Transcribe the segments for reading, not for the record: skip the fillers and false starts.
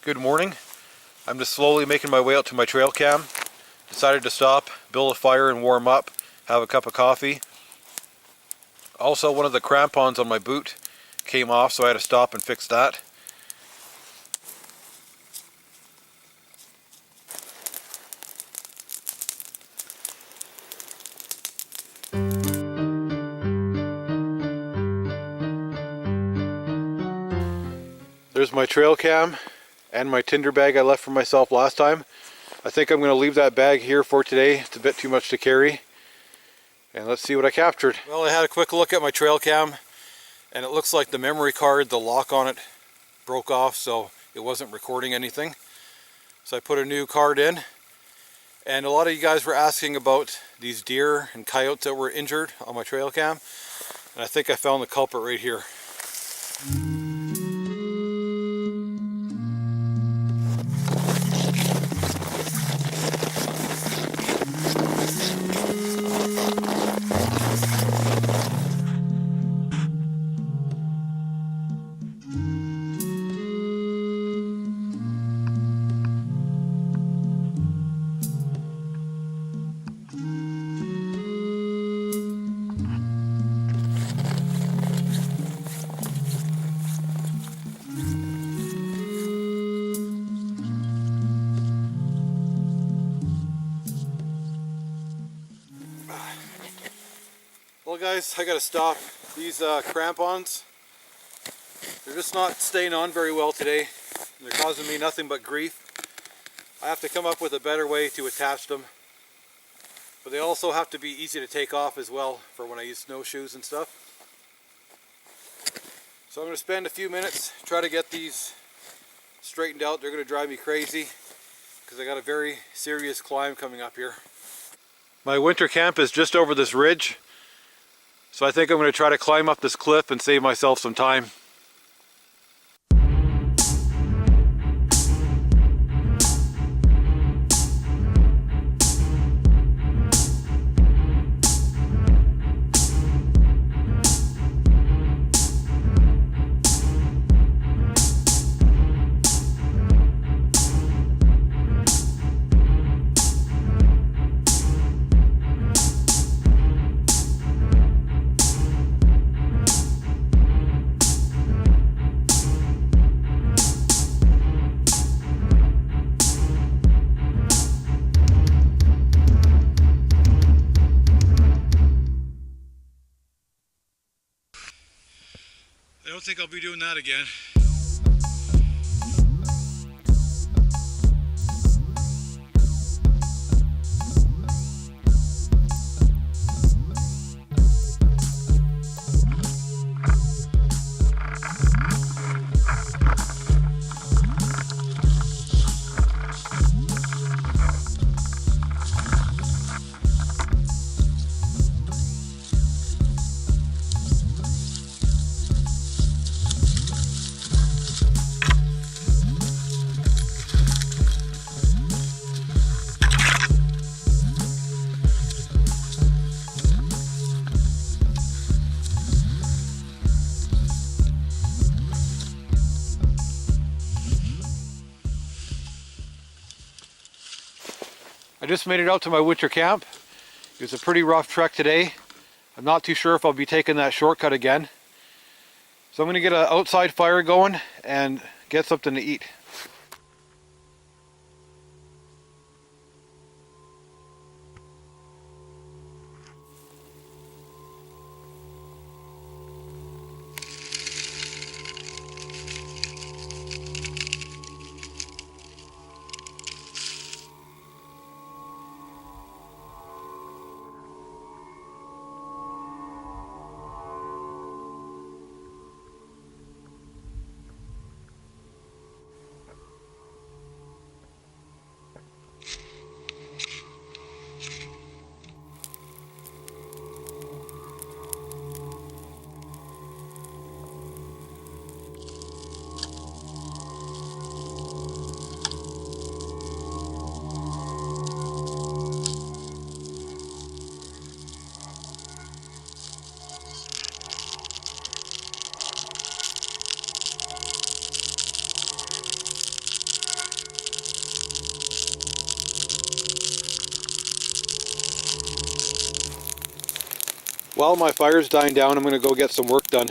Good morning. I'm just slowly making my way out to my trail cam. Decided to stop, build a fire and warm up, have a cup of coffee. Also, one of the crampons on my boot came off, so I had to stop and fix that. There's my trail cam and my tinder bag I left for myself last time. I think I'm going to leave that bag here for today. It's a bit too much to carry. And let's see what I captured. Well, I had a quick look at my trail cam, and it looks like the memory card, the lock on it, broke off, so it wasn't recording anything. So I put a new card in, and a lot of you guys were asking about these deer and coyotes that were injured on my trail cam, and I think I found the culprit right here. Well guys, I gotta stop. These crampons, they're just not staying on very well today. They're causing me nothing but grief. I have to come up with a better way to attach them. But they also have to be easy to take off as well for when I use snowshoes and stuff. So I'm going to spend a few minutes, try to get these straightened out. They're going to drive me crazy because I got a very serious climb coming up here. My winter camp is just over this ridge. So I think I'm going to try to climb up this cliff and save myself some time. I don't think I'll be doing that again. I just made it out to my winter camp. It was a pretty rough trek today. I'm not too sure if I'll be taking that shortcut again. So I'm going to get an outside fire going and get something to eat. While my fire's dying down, I'm going to go get some work done.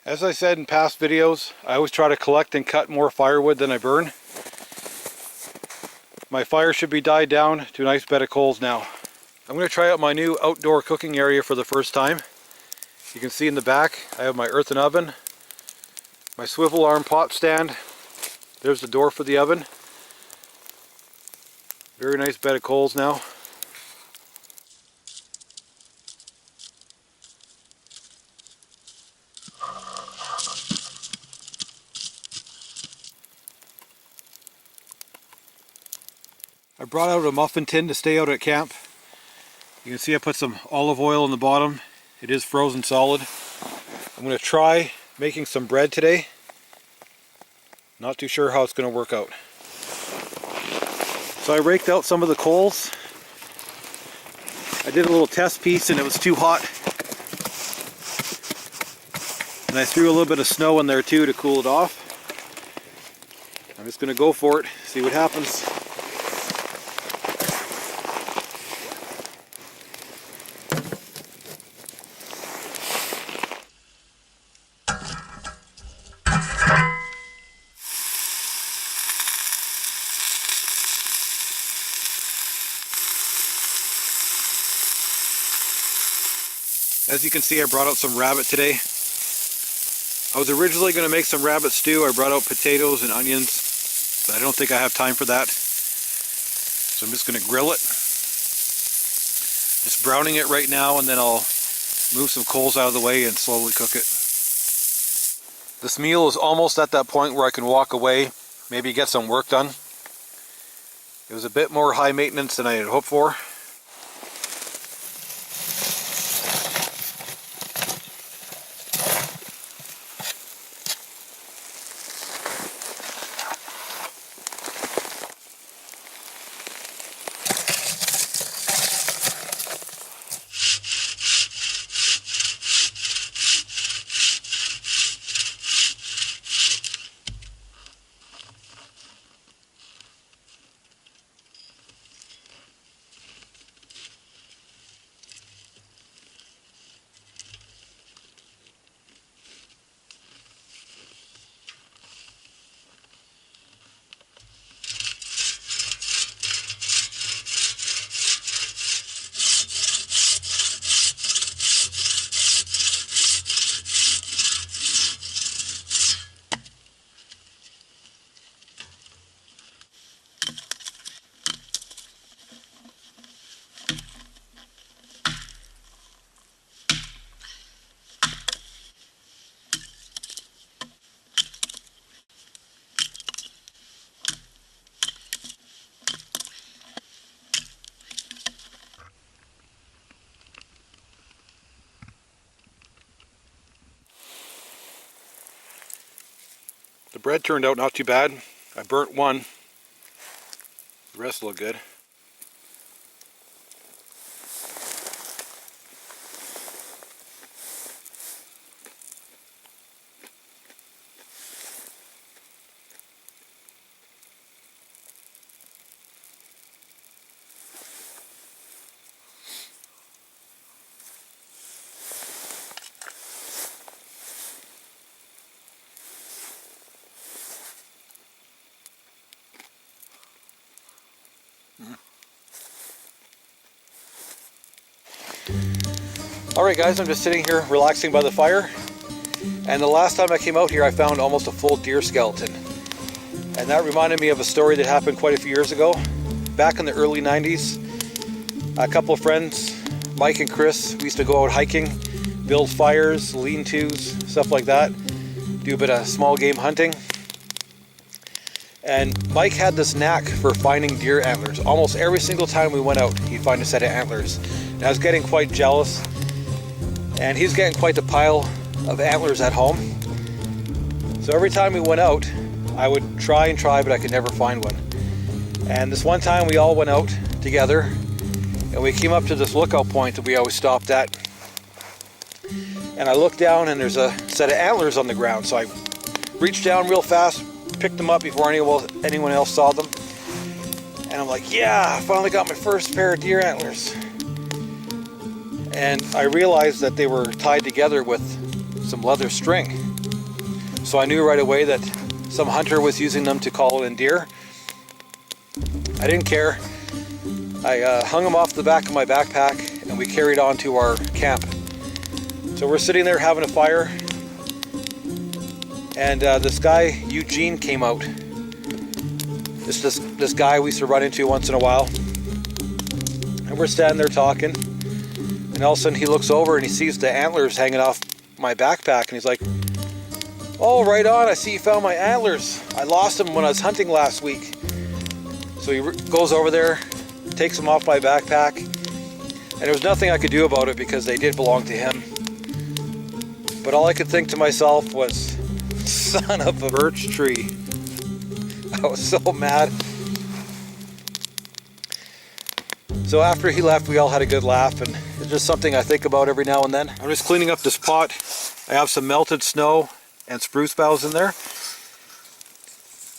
As I said in past videos, I always try to collect and cut more firewood than I burn. My fire should be died down to a nice bed of coals now. I'm going to try out my new outdoor cooking area for the first time. You can see in the back I have my earthen oven, my swivel arm pot stand. There's the door for the oven. Very nice bed of coals now. I brought out a muffin tin to stay out at camp. You can see I put some olive oil in the bottom. It is frozen solid. I'm going to try making some bread today. Not too sure how it's going to work out. So I raked out some of the coals. I did a little test piece and it was too hot. And I threw a little bit of snow in there too to cool it off. I'm just going to go for it, see what happens. As you can see, I brought out some rabbit today. I was originally going to make some rabbit stew. I brought out potatoes and onions, but I don't think I have time for that. So I'm just going to grill it. Just browning it right now, and then I'll move some coals out of the way and slowly cook it. This meal is almost at that point where I can walk away, maybe get some work done. It was a bit more high maintenance than I had hoped for. The bread turned out not too bad. I burnt one. The rest look good. Alright guys, I'm just sitting here relaxing by the fire, and the last time I came out here I found almost a full deer skeleton. And that reminded me of a story that happened quite a few years ago. Back in the early 90s, a couple of friends, Mike and Chris, we used to go out hiking, build fires, lean-tos, stuff like that, do a bit of small game hunting. And Mike had this knack for finding deer antlers. Almost every single time we went out, he'd find a set of antlers. And I was getting quite jealous, and he was getting quite the pile of antlers at home. So every time we went out, I would try and try, but I could never find one. And this one time we all went out together, and we came up to this lookout point that we always stopped at. And I looked down and there's a set of antlers on the ground. So I reached down real fast, picked them up before anyone else saw them. And I'm like, yeah, I finally got my first pair of deer antlers. And I realized that they were tied together with some leather string. So I knew right away that some hunter was using them to call in deer. I didn't care. I hung them off the back of my backpack and we carried on to our camp. So we're sitting there having a fire, and this guy Eugene came out. This guy we used to run into once in a while, and we're standing there talking, and all of a sudden he looks over and he sees the antlers hanging off my backpack, and he's like, "Oh, right on, I see you found my antlers. I lost them when I was hunting last week." So he goes over there, takes them off my backpack, and there was nothing I could do about it because they did belong to him. But all I could think to myself was, son of a birch tree. I was so mad. So after he left, we all had a good laugh, and it's just something I think about every now and then. I'm just cleaning up this pot. I have some melted snow and spruce boughs in there.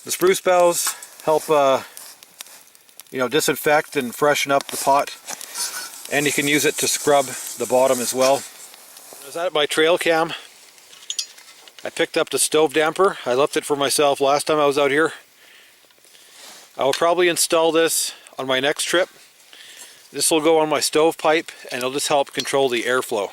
The spruce boughs help disinfect and freshen up the pot, and you can use it to scrub the bottom as well. I was at my trail cam. I picked up the stove damper. I left it for myself last time I was out here. I will probably install this on my next trip. This will go on my stovepipe and it'll just help control the airflow.